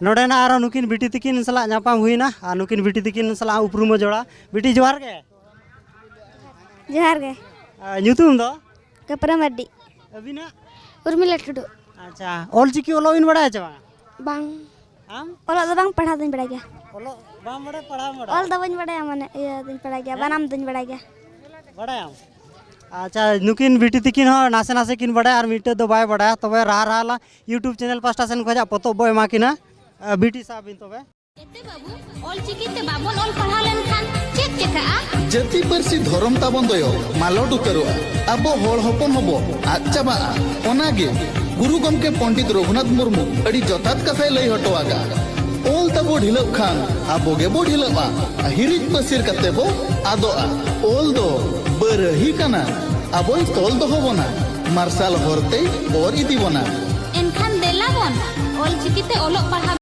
नोडेना आरो नुकिन बिटी तकिन सला नापाम हुईना आ नुकिन बिटी तकिन सला उपरुम जोड़ा बिटी जोहार के ᱧᱩᱛᱩᱢ ᱫᱚ ᱠᱟᱯᱨᱟ ᱢᱟᱨᱰᱤ ᱟᱹᱵᱤᱱᱟᱜ ᱩᱨᱢᱤᱞᱟ ᱴᱩᱰᱩ ᱟᱪᱪᱷᱟ ᱚᱞᱪᱤᱠᱤ ᱚᱞᱚᱜ ᱵᱤᱱ ᱵᱟᱲᱟᱭᱟ ᱪᱮ ᱵᱟᱝ ᱵᱟᱝ ᱟᱢ ᱚᱞᱚᱜ ᱫᱚ ᱵᱟᱝ ᱯᱟᱲᱦᱟᱣ ᱫᱩᱧ ᱵᱟᱲᱟᱭ ᱜᱮᱭᱟ ᱚᱞᱚᱜ ᱵᱟᱝ ᱵᱟᱲᱟᱭ ᱯᱟᱲᱦᱟᱣ ᱵᱟᱲᱟᱭ ᱚᱞ ᱫᱚ ᱵᱟᱹᱧ ᱵᱟᱲᱟᱭᱟ ᱢᱟᱱᱮ ᱤᱭᱟᱹ ᱫᱩᱧ ᱵᱟᱲᱟᱭ ᱜᱮᱭᱟ ᱵᱟᱱᱟᱢ ᱫᱩᱧ ᱵᱟᱲᱟᱭ ᱜᱮᱭᱟ ᱵᱟᱲᱟᱭᱟᱢ अच्छा नुकिन बिटी तकिन हो नासे नासे किन बड़ा और मिटे दो बाय बड़ा तबे रहा रहा यूट्यूब चैनल पास्टा सेन खजा पतो बय माकिना बिटी साबिन तबे एते बाबू ऑल चिकिते बाबन ऑल पढ़ा लेन खान चेक चेका जति परसी धरम ताबन दयो मालड उतरवा अब होल हपन हबो आचाबा ओनागे गुरु गमके पंडित रघुनाथ मुर्मू अड़ी जतात कथाय लई हटवागा ओल तबो ढिलब खान आबोगे बो ढिलबा हिरिज पसिर कते बो आदोआ ओल दो बरही कना आबो तोल दो होबोना मार्शल हरते और इदिबोना एनखान देलाबन ऑल चिकिते ऑल पढ़ा